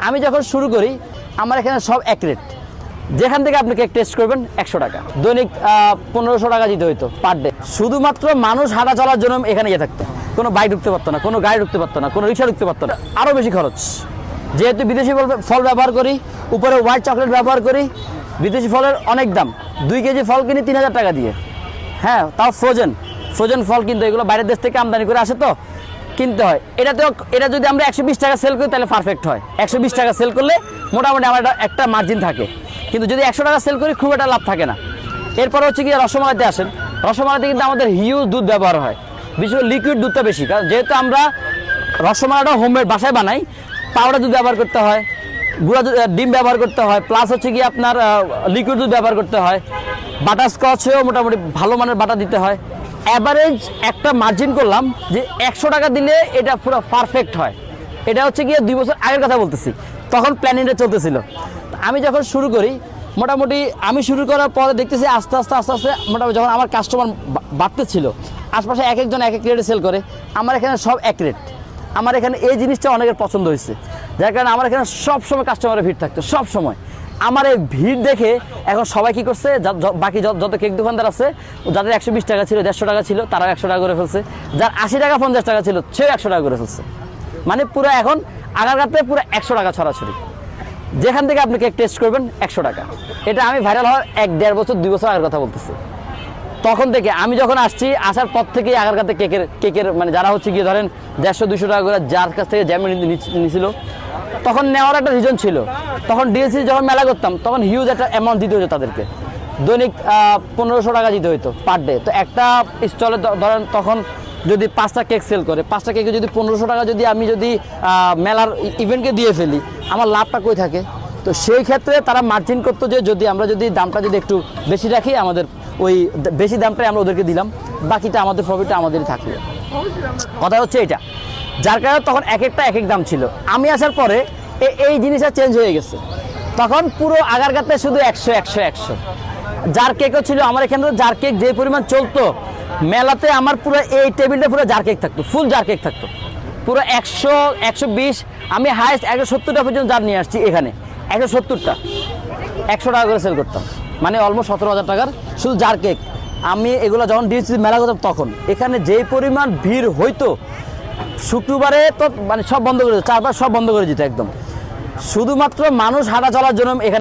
আমি যখন শুরু করি আমার এখানে সব এক রেট। যেখান থেকে আপনি কেক টেস্ট করবেন 100 টাকা, দৈনিক 1500 টাকা দিতে হইতো পার ডে। শুধুমাত্র মানুষ হাঁটা চলার জন্য এখানে ইয়ে থাকতো, কোনো বাইক ঢুকতে পারতো না, কোনো গাড়ি ঢুকতে পারতো না, কোনো রিক্সা ঢুকতে পারতো না। আরও বেশি খরচ, যেহেতু বিদেশি ফল ব্যবহার করি, উপরে হোয়াইট চকলেট ব্যবহার করি। বিদেশি ফলের অনেক দাম, 2 কেজি ফল কিনি 3000 টাকা দিয়ে। হ্যাঁ, তাও ফ্রোজেন ফল, কিন্তু এগুলো বাইরের দেশ থেকে আমদানি করে আসে তো কিনতে হয়। এটা যদি আমরা 120 টাকা সেল করি তাহলে পারফেক্ট হয়। 120 টাকা সেল করলে মোটামুটি আমার একটা মার্জিন থাকে, কিন্তু যদি 100 টাকা সেল করি খুব একটা লাভ থাকে না। এরপর হচ্ছে কি রসমালাইতে আসেন। রসমালাইতে কিন্তু আমাদের হিউজ দুধ ব্যবহার হয়, বিশেষ করে লিকুইড দুধটা বেশি, কারণ যেহেতু আমরা রসমালাইটা হোমমেড বাসায় বানাই, পাউডার দুধ ব্যবহার করতে হয়, গুঁড়া দুধ ডিম ব্যবহার করতে হয়, প্লাস হচ্ছে কি আপনার লিকুইড দুধ ব্যবহার করতে হয়। বাটারস্কচেও মোটামুটি ভালো মানের বাটার দিতে হয়। অ্যাভারেজ একটা মার্জিন করলাম যে 100 টাকা দিলে এটা পুরো পারফেক্ট হয়। এটা হচ্ছে গিয়ে 2 বছর আগের কথা বলতেছি, তখন প্ল্যানিংটা চলতেছিল। আমি যখন শুরু করি মোটামুটি আমি শুরু করার পরে দেখতেছি আস্তে আস্তে মোটামুটি যখন আমার কাস্টমার বাড়তেছিল, আশপাশে এক একজন এক এক রেটে সেল করে, আমার এখানে সব এক রেট। আমার এখানে এই জিনিসটা অনেকের পছন্দ হয়েছে, যার কারণে আমার এখানে সবসময় কাস্টমারের ভিড় থাকতো সব সময়। আমার এই ভিড় দেখে এখন সবাই কী করছে, বাকি যত কেক দোকানদার আছে, যাদের 120 টাকা ছিল, 150 টাকা ছিল, তারাও 100 টাকা করে ফেলছে। যার 80 টাকা 50 টাকা ছিল, সেও 100 টাকা করে ফেলছে। মানে পুরো এখন আগারগাতে পুরো 100 টাকা ছড়াছড়ি। যেখান থেকে আপনি কেক টেস্ট করবেন 100 টাকা। এটা আমি ভাইরাল হওয়ার 1-1.5 বছর 2 বছর আগের কথা বলতেছি। তখন থেকে আমি যখন আসছি, আসার পর থেকেই আগারগাতে কেকের মানে যারা হচ্ছে গিয়ে ধরেন 150-200 টাকা করে যার কাছ থেকে জ্যাম নিয়েছিল, তখন নেওয়ার একটা রিজন ছিল। তখন ডিএলসি যখন মেলা করতাম, তখন হিউজ একটা অ্যামাউন্ট দিতে হতো তাদেরকে, দৈনিক 1500 টাকা দিতে হতো পার ডে। তো একটা স্টলে ধরেন তখন যদি 5টা কেক সেল করে, 5টা কেকে যদি 1500 টাকা যদি আমি মেলার ইভেন্টকে দিয়ে ফেলি, আমার লাভটা কই থাকে? তো সেই ক্ষেত্রে তারা মার্জিন করতো যে আমরা যদি দামটা একটু বেশি রাখি, আমাদের ওই বেশি দামটাই আমরা ওদেরকে দিলাম, বাকিটা আমাদের প্রফিটটা আমাদেরই থাকলো। কথা হচ্ছে এটা, যার কারণে তখন এক একটা এক এক দাম ছিল। আমি আসার পরে এই জিনিসটা চেঞ্জ হয়ে গেছে। তখন পুরো আগারগাতে শুধু 100 জার কেকও ছিল। আমার এখানে জার কেক যে পরিমাণ চলতো, মেলাতে আমার পুরো এই টেবিলটা পুরো জার কেক থাকতো, ফুল জার কেক থাকতো পুরো 100-120। আমি হাইস্ট 170টা পর্যন্ত জার নিয়ে আসছি এখানে, 170টা 100 টাকা করে সেল করতাম, মানে অলমোস্ট 17,000 টাকার শুধু জার কেক। আমি এগুলো যখন দিয়েছি মেলা করতাম, তখন এখানে যেই পরিমাণ ভিড় হইতো, শুক্রবারে তো মানে সব বন্ধ করে দিত, চারপাশ সব বন্ধ করে দিত একদম, শুধুমাত্র মানুষ হাঁটা চলার জন্য এখানে।